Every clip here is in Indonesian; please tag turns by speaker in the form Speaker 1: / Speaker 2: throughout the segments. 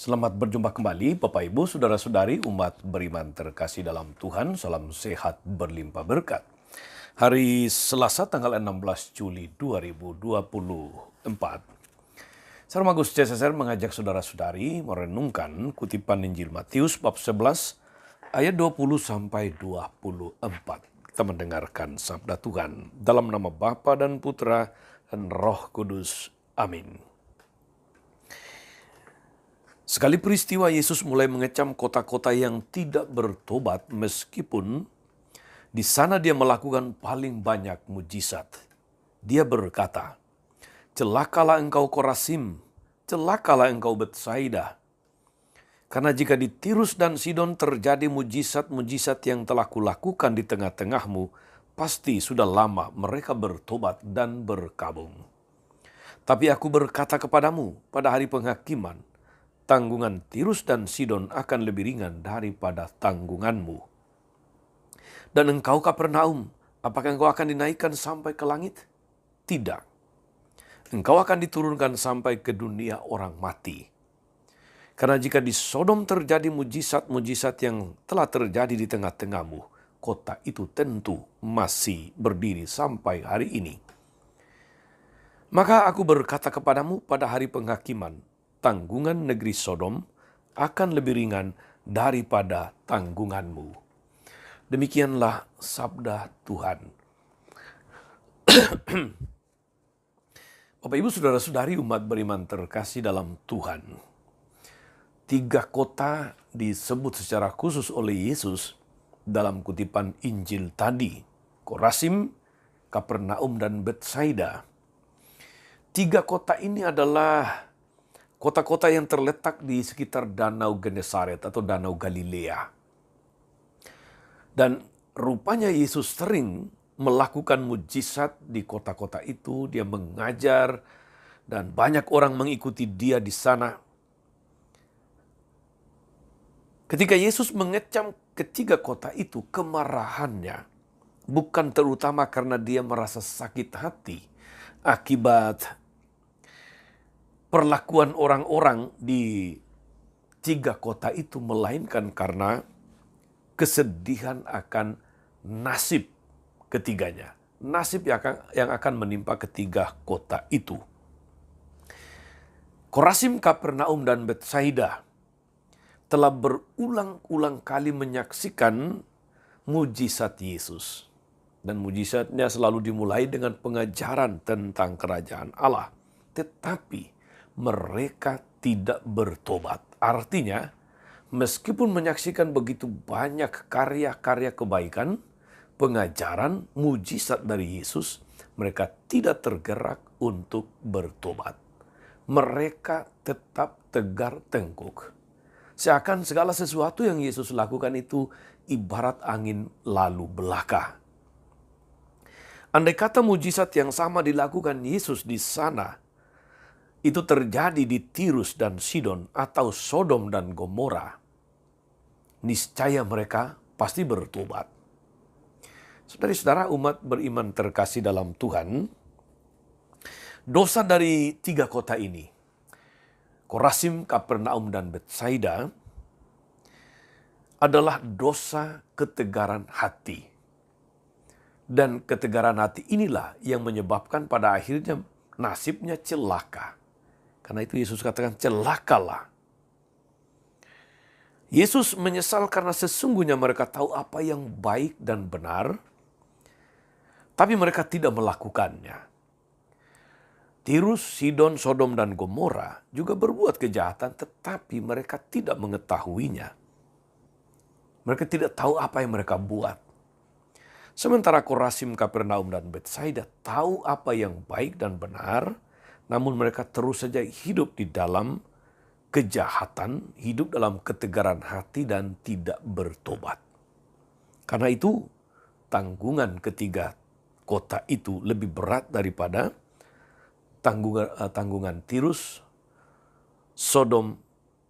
Speaker 1: Selamat berjumpa kembali Bapak Ibu, Saudara-saudari, umat beriman terkasih dalam Tuhan. Salam sehat berlimpah berkat. Hari Selasa tanggal 16 Juli 2024. Sarma Gus CSR mengajak saudara-saudari merenungkan kutipan Injil Matius bab 11 ayat 20 sampai 24. Kita mendengarkan sabda Tuhan dalam nama Bapa dan Putra dan Roh Kudus. Amin. Sekali peristiwa Yesus mulai mengecam kota-kota yang tidak bertobat meskipun di sana dia melakukan paling banyak mujizat. Dia berkata, "Celakalah engkau Korazim, celakalah engkau Betsaida. Karena jika di Tirus dan Sidon terjadi mujizat-mujizat yang telah kulakukan di tengah-tengahmu, pasti sudah lama mereka bertobat dan berkabung. Tapi aku berkata kepadamu, pada hari penghakiman, tanggungan Tirus dan Sidon akan lebih ringan daripada tanggunganmu. Dan engkau Kapernaum, apakah engkau akan dinaikkan sampai ke langit? Tidak. Engkau akan diturunkan sampai ke dunia orang mati. Karena jika di Sodom terjadi mujizat-mujizat yang telah terjadi di tengah-tengahmu, kota itu tentu masih berdiri sampai hari ini. Maka aku berkata kepadamu pada hari penghakiman, tanggungan negeri Sodom akan lebih ringan daripada tanggunganmu." Demikianlah sabda Tuhan. Bapak Ibu Saudara-saudari umat beriman terkasih dalam Tuhan. 3 kota disebut secara khusus oleh Yesus dalam kutipan Injil tadi. Korazim, Kapernaum, dan Betsaida. 3 kota ini adalah kota-kota yang terletak di sekitar Danau Genesaret atau Danau Galilea. Dan rupanya Yesus sering melakukan mujizat di kota-kota itu. Dia mengajar dan banyak orang mengikuti dia di sana. Ketika Yesus mengecam ketiga kota itu, kemarahannya bukan terutama karena dia merasa sakit hati akibat perlakuan orang-orang di 3 kota itu, melainkan karena kesedihan akan nasib ketiganya. Nasib yang akan menimpa ketiga kota itu. Korazim, Kapernaum, dan Betsaida telah berulang-ulang kali menyaksikan mujizat Yesus. Dan mujizatnya selalu dimulai dengan pengajaran tentang kerajaan Allah. Tetapi mereka tidak bertobat. Artinya, meskipun menyaksikan begitu banyak karya-karya kebaikan, pengajaran, mujizat dari Yesus, mereka tidak tergerak untuk bertobat. Mereka tetap tegar tengkuk. Seakan segala sesuatu yang Yesus lakukan itu ibarat angin lalu belaka. Andai kata mujizat yang sama dilakukan Yesus di sana, itu terjadi di Tirus dan Sidon atau Sodom dan Gomora, niscaya mereka pasti bertobat. Saudara-saudara umat beriman terkasih dalam Tuhan, dosa dari 3 kota ini, Korazim, Kapernaum, dan Betsaida, adalah dosa ketegaran hati. Dan ketegaran hati inilah yang menyebabkan pada akhirnya nasibnya celaka. Karena itu Yesus katakan, celakalah. Yesus menyesal karena sesungguhnya mereka tahu apa yang baik dan benar, tapi mereka tidak melakukannya. Tirus, Sidon, Sodom, dan Gomora juga berbuat kejahatan, tetapi mereka tidak mengetahuinya. Mereka tidak tahu apa yang mereka buat. Sementara Korazim, Kapernaum, dan Betsaida tahu apa yang baik dan benar, namun mereka terus saja hidup di dalam kejahatan, hidup dalam ketegaran hati dan tidak bertobat. Karena itu tanggungan ketiga kota itu lebih berat daripada tanggungan Tirus, Sodom,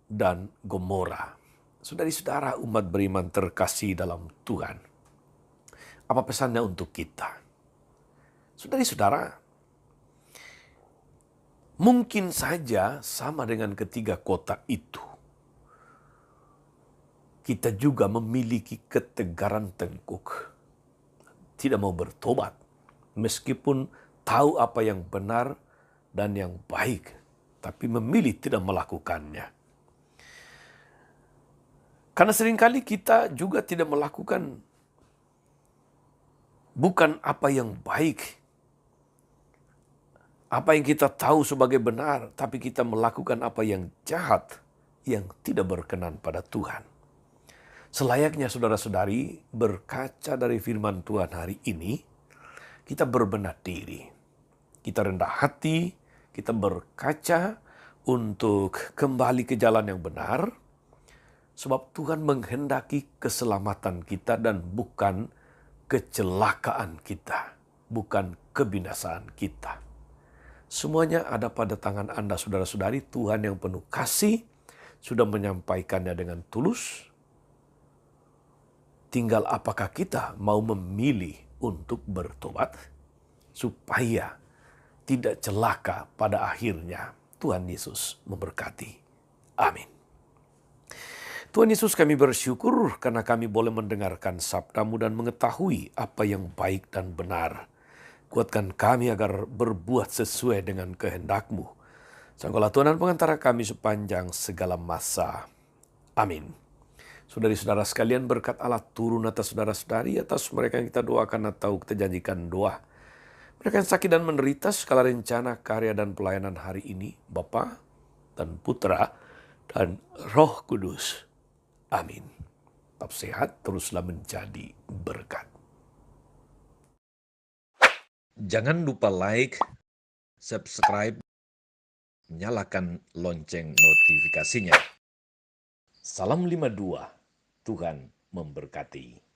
Speaker 1: dan Gomora. Saudari-saudara umat beriman terkasih dalam Tuhan, apa pesannya untuk kita? Saudari-saudara, mungkin saja sama dengan ketiga kota itu. kita juga memiliki ketegaran tengkuk. Tidak mau bertobat, meskipun tahu apa yang benar dan yang baik, tapi memilih tidak melakukannya. Karena seringkali kita juga tidak melakukan bukan apa yang baik, apa yang kita tahu sebagai benar, tapi kita melakukan apa yang jahat, yang tidak berkenan pada Tuhan. Selayaknya saudara-saudari berkaca dari firman Tuhan hari ini, kita berbenah diri, kita rendah hati, kita berkaca untuk kembali ke jalan yang benar, sebab Tuhan menghendaki keselamatan kita dan bukan kecelakaan kita, bukan kebinasaan kita. Semuanya ada pada tangan Anda, saudara-saudari. Tuhan yang penuh kasih sudah menyampaikannya dengan tulus. Tinggal apakah kita mau memilih untuk bertobat supaya tidak celaka pada akhirnya. Tuhan Yesus memberkati. Amin. Tuhan Yesus, kami bersyukur karena kami boleh mendengarkan sabda-Mu dan mengetahui apa yang baik dan benar. Kuatkan kami agar berbuat sesuai dengan kehendak-Mu. Sangkalah Tuhan dan pengantara kami sepanjang segala masa. Amin. Saudari-saudara sekalian, berkat Allah turun atas saudara-saudari, atas mereka yang kita doakan atau kita janjikan doa. Mereka yang sakit dan menderita, segala rencana, karya, dan pelayanan hari ini, Bapa dan Putra dan Roh Kudus. Amin. Tetap sehat, teruslah menjadi berkat. Jangan lupa like, subscribe, nyalakan lonceng notifikasinya. Salam 52. Tuhan memberkati.